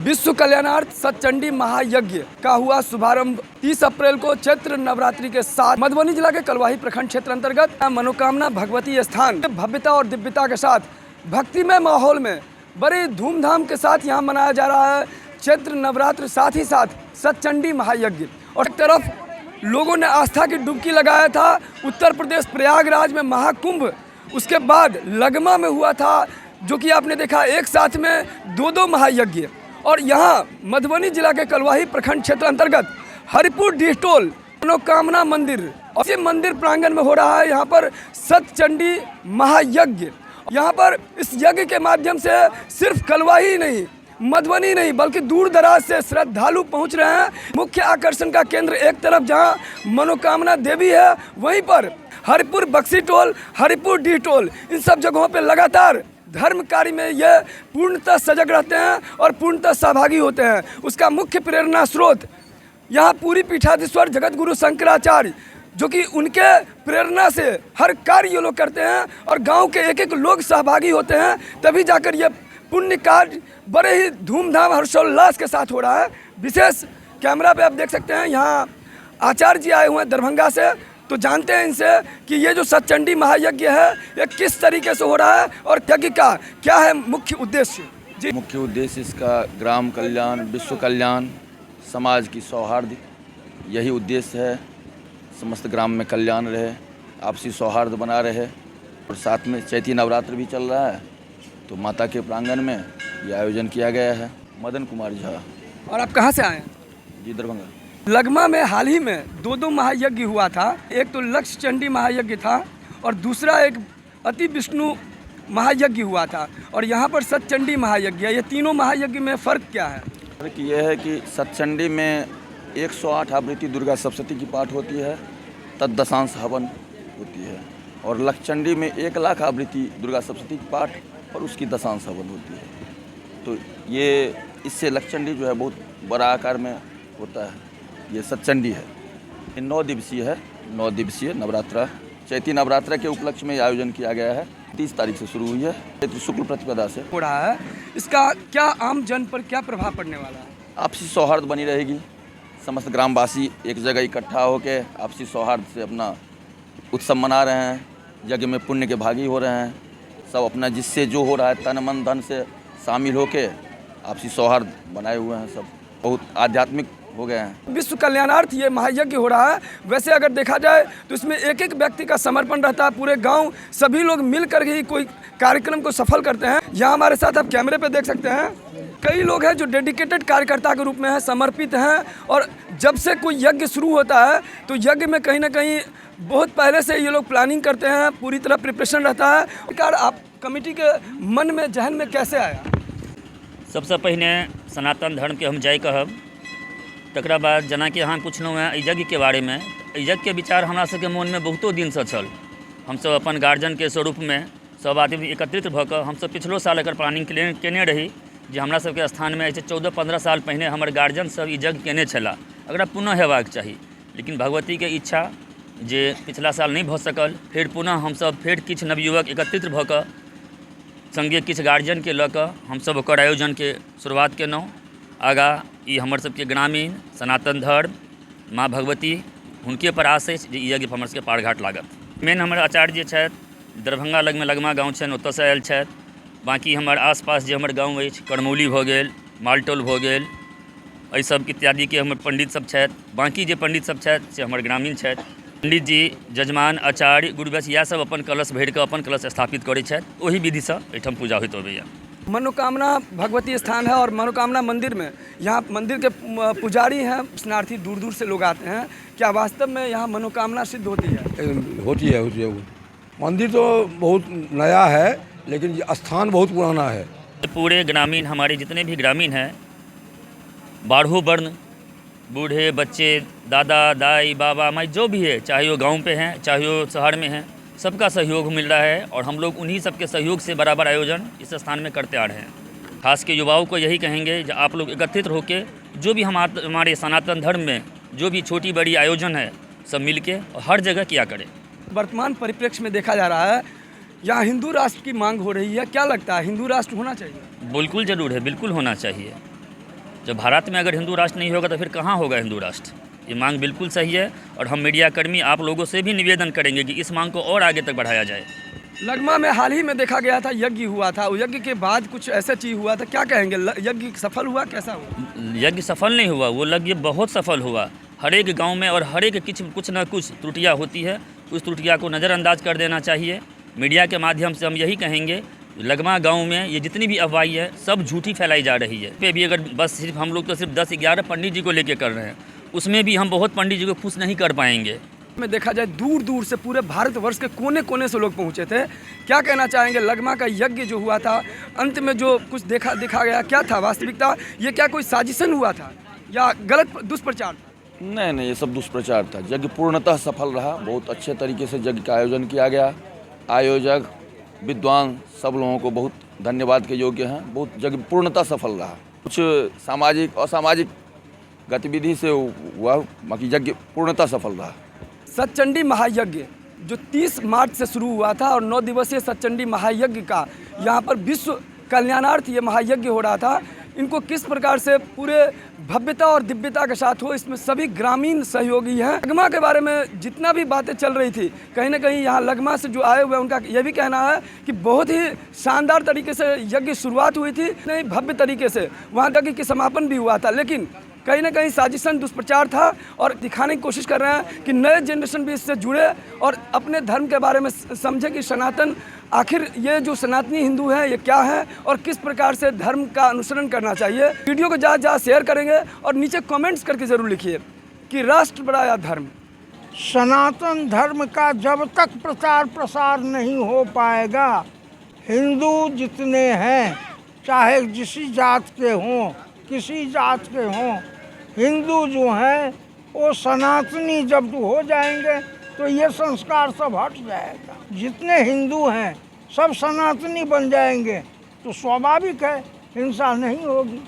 विश्व कल्याणार्थ सतचंडी महायज्ञ का हुआ शुभारंभ 30 अप्रैल को चैत्र नवरात्रि के साथ मधुबनी जिला के कलवाही प्रखंड क्षेत्र अंतर्गत मनोकामना भगवती स्थान भव्यता और दिव्यता के साथ भक्तिमय माहौल में बड़े धूमधाम के साथ यहाँ मनाया जा रहा है चैत्र नवरात्र, साथ ही साथ सतचंडी महायज्ञ। और एक तरफ लोगों ने आस्था की डुबकी लगाया था उत्तर प्रदेश प्रयागराज में महाकुंभ, उसके बाद लगमा में हुआ था जो कि आपने देखा एक साथ में दो महायज्ञ। और यहाँ मधुबनी जिला के कलवाही प्रखंड क्षेत्र अंतर्गत हरिपुर डिहटोल मनोकामना मंदिर और इसी मंदिर प्रांगण में हो रहा है यहाँ पर सतचंडी महायज्ञ। यहाँ पर इस यज्ञ के माध्यम से सिर्फ कलवाही नहीं, मधुबनी नहीं, बल्कि दूर दराज से श्रद्धालु पहुँच रहे हैं। मुख्य आकर्षण का केंद्र एक तरफ जहाँ मनोकामना देवी है, वहीं पर हरिपुर बक्सी टोल, हरिपुर डिहटोल, इन सब जगहों पर लगातार धर्म कार्य में ये पूर्णतः सजग रहते हैं और पूर्णतः सहभागी होते हैं। उसका मुख्य प्रेरणा स्रोत यहाँ पूरी पीठाधीश्वर जगत गुरु शंकराचार्य, जो कि उनके प्रेरणा से हर कार्य ये लोग करते हैं और गांव के एक एक लोग सहभागी होते हैं, तभी जाकर ये पुण्य कार्य बड़े ही धूमधाम हर्षोल्लास के साथ हो रहा है। विशेष कैमरा पे आप देख सकते हैं यहाँ आचार्य जी आए हुए हैं दरभंगा से, तो जानते हैं इनसे कि ये जो सतचंडी महायज्ञ है ये किस तरीके से हो रहा है और यज्ञ का क्या है मुख्य उद्देश्य। जी, मुख्य उद्देश्य इसका ग्राम कल्याण, विश्व कल्याण, समाज की सौहार्द, यही उद्देश्य है। समस्त ग्राम में कल्याण रहे, आपसी सौहार्द बना रहे। और साथ में चैती नवरात्र भी चल रहा है, तो माता के प्रांगण में ये आयोजन किया गया है। मदन कुमार झा। और आप कहाँ से आए हैं? जी, दरभंगा। लगमा में हाल ही में दो महायज्ञ हुआ था, एक तो लक्ष्य चंडी महायज्ञ था और दूसरा एक अति विष्णु महायज्ञ हुआ था, और यहाँ पर सतचंडी महायज्ञ। ये तीनों महायज्ञ में फ़र्क क्या है? फर्क ये है कि सतचंडी में 108 आवृत्ति दुर्गा सप्तशती की पाठ होती है, तद्दशांश हवन होती है, और लक्षचंडी में 1 लाख आवृत्ति दुर्गा सप्तशती की पाठ और उसकी दशांश हवन होती है। तो ये इससे लक्षचंडी जो है बहुत बड़ा आकार में होता है। ये सतचंडी है, ये 9 दिवसीय है, 9 दिवसीय नवरात्रा, चैती नवरात्रा के उपलक्ष्य में आयोजन किया गया है। 30 तारीख से शुरू हुई है, चैत्र शुक्ल प्रतिपदा से हो रहा है। इसका क्या आम जन पर क्या प्रभाव पड़ने वाला है? आपसी सौहार्द बनी रहेगी, समस्त ग्रामवासी एक जगह इकट्ठा होकर आपसी सौहार्द से अपना उत्सव मना रहे हैं, यज्ञ में पुण्य के भागी हो रहे हैं। सब अपना जिससे जो हो रहा है तन मन धन से शामिल होकर आपसी सौहार्द बनाए हुए हैं, सब बहुत आध्यात्मिक हो गए हैं। विश्व कल्याणार्थ ये महायज्ञ हो रहा है। वैसे अगर देखा जाए तो इसमें एक एक व्यक्ति का समर्पण रहता है, पूरे गांव सभी लोग मिलकर ही कोई कार्यक्रम को सफल करते हैं। यहाँ हमारे साथ आप कैमरे पे देख सकते हैं कई लोग हैं जो डेडिकेटेड कार्यकर्ता के रूप में हैं, समर्पित हैं, और जब से कोई यज्ञ शुरू होता है तो यज्ञ में कहीं ना कहीं बहुत पहले से ये लोग प्लानिंग करते हैं, पूरी तरह प्रिपरेशन रहता है। कार आप कमेटी के मन में जहन में कैसे आया? सबसे पहले सनातन धर्म के हम जय कहब, तकरा बाद जना कि अहाँ पुछलहुँ हैं यज्ञ के बारे में। यज्ञ के विचार हमरा सबके मन में बहुतो दिन से छल। हमसब अपन गार्जियन के स्वरूप में सब आदमी एकत्रित भऽ कऽ हमसब पिछलो साल एकर प्लानिंग केने रही, जे हमरा सबके स्थान में 14-15 साल पहिने हमर गार्जियन सब ई यज्ञ केने छला, एकरा पुनः हेबाक चाही। लेकिन भगवती के इच्छा जे पिछला साल नहीं भऽ सकल, फेर पुनः हमसब फेर किछु नवयुवक एकत्रित भऽ कऽ संगे किछु गार्जियन के लऽ कऽ हमसब ओकर आयोजन के शुरुआत केलहुँ। आगाँ ई हमर सबके ग्रामीण सनातन धर्म माँ भगवती हुनके पर आस अछि जे ई यज्ञ हमर सबके पारघाट लागत। मेन हमर आचार्य जे छथि दरभंगा लगमे लगमा गाँव छनि, ओतऽसँ आयल छथि। बाँकी हमर आसपास जे हमर गाँव अछि, करमौली भऽ गेल, मालटोल भऽ गेल, एहि सब इत्यादि के हमर पंडित सब छथि। बाँकी जे पंडित सब छथि से हमर ग्रामीण छथि। पंडित जी, जजमान, आचार्य, गुरुवैश इएह सब अपन कलश भरि कऽ अपन कलश स्थापित करैत छथि। ओही विधिसँ एहिठाम पूजा होइत अबैया। मनोकामना भगवती स्थान है और मनोकामना मंदिर में यहाँ मंदिर के पुजारी हैं, स्नार्थी दूर दूर से लोग आते हैं। क्या वास्तव में यहाँ मनोकामना सिद्ध होती है? होती है। मंदिर तो बहुत नया है, लेकिन ये स्थान बहुत पुराना है। पूरे ग्रामीण हमारे जितने भी ग्रामीण हैं, 12 वर्ण, बूढ़े बच्चे, दादा दाई बाबा माई जो भी है, चाहे वो गाँव पे हैं चाहे वो शहर में हैं, सबका सहयोग मिल रहा है और हम लोग उन्हीं सबके सहयोग से बराबर आयोजन इस स्थान में करते आ रहे हैं। खास के युवाओं को यही कहेंगे कि आप लोग एकत्रित होकर जो भी हमारे सनातन धर्म में जो भी छोटी बड़ी आयोजन है सब मिल के और हर जगह किया करें। वर्तमान परिप्रेक्ष्य में देखा जा रहा है यहाँ हिंदू राष्ट्र की मांग हो रही है, क्या लगता है हिंदू राष्ट्र होना चाहिए? बिल्कुल ज़रूर है, बिल्कुल होना चाहिए। जब भारत में अगर हिंदू राष्ट्र नहीं होगा तो फिर कहाँ होगा हिंदू राष्ट्र? ये मांग बिल्कुल सही है और हम मीडियाकर्मी आप लोगों से भी निवेदन करेंगे कि इस मांग को और आगे तक बढ़ाया जाए। लगमा में हाल ही में देखा गया था यज्ञ हुआ था, यज्ञ के बाद कुछ ऐसा चीज़ हुआ था, क्या कहेंगे? यज्ञ सफल हुआ, कैसा हुआ? यज्ञ सफल नहीं हुआ, वो यज्ञ बहुत सफल हुआ। हर एक गांव में और हर एक कुछ न कुछ त्रुटियां होती है, उस त्रुटियां को नज़रअंदाज कर देना चाहिए। मीडिया के माध्यम से हम यही कहेंगे, लगमा गांव में ये जितनी भी अफवाही है सब झूठी फैलाई जा रही है। पे भी अगर बस सिर्फ हम लोग तो सिर्फ 10-11 पंडित जी को लेके कर रहे हैं, उसमें भी हम बहुत पंडित जी को खुश नहीं कर पाएंगे। में देखा जाए दूर दूर से पूरे भारतवर्ष के कोने कोने से लोग पहुंचे थे। क्या कहना चाहेंगे? लगमा का यज्ञ जो हुआ था, अंत में जो कुछ देखा गया, क्या था वास्तविकता? ये क्या कोई साजिशन हुआ था या गलत दुष्प्रचार? नहीं, ये सब दुष्प्रचार था। यज्ञ पूर्णतः सफल रहा। बहुत अच्छे तरीके से यज्ञ का आयोजन किया गया। आयोजक, विद्वान सब लोगों को बहुत धन्यवाद के योग्य हैं। बहुत यज्ञ पूर्णतः सफल रहा। कुछ सामाजिक असामाजिक गतिविधि से हुआ, बाकी यज्ञ पूर्णतः सफल रहा। सतचंडी महायज्ञ जो 30 मार्च से शुरू हुआ था और 9 दिवसीय सतचंडी महायज्ञ का यहाँ पर विश्व कल्याणार्थ ये महायज्ञ हो रहा था। इनको किस प्रकार से पूरे भव्यता और दिव्यता के साथ हो, इसमें सभी ग्रामीण सहयोगी हैं। लगमा के बारे में जितना भी बातें चल रही थी, कहीं ना कहीं यहाँ लगमा से जो आए हुए हैं उनका यह भी कहना है कि बहुत ही शानदार तरीके से यज्ञ शुरुआत हुई थी, नहीं भव्य तरीके से वहाँ तक कि समापन भी हुआ था। लेकिन कहीं ना कहीं साजिशन दुष्प्रचार था और दिखाने की कोशिश कर रहे हैं कि नए जनरेशन भी इससे जुड़े और अपने धर्म के बारे में समझे कि सनातन, आखिर ये जो सनातनी हिंदू हैं ये क्या है और किस प्रकार से धर्म का अनुसरण करना चाहिए। वीडियो को ज़्यादा शेयर करेंगे और नीचे कमेंट्स करके ज़रूर लिखिए कि राष्ट्र बड़ा या धर्म। सनातन धर्म का जब तक प्रचार प्रसार नहीं हो पाएगा, हिंदू जितने हैं, चाहे जिसी जात के हों, किसी जात के हों, हिंदू जो हैं वो सनातनी जब हो जाएंगे तो ये संस्कार सब हट जाएगा। जितने हिंदू हैं सब सनातनी बन जाएंगे तो स्वाभाविक है हिंसा नहीं होगी।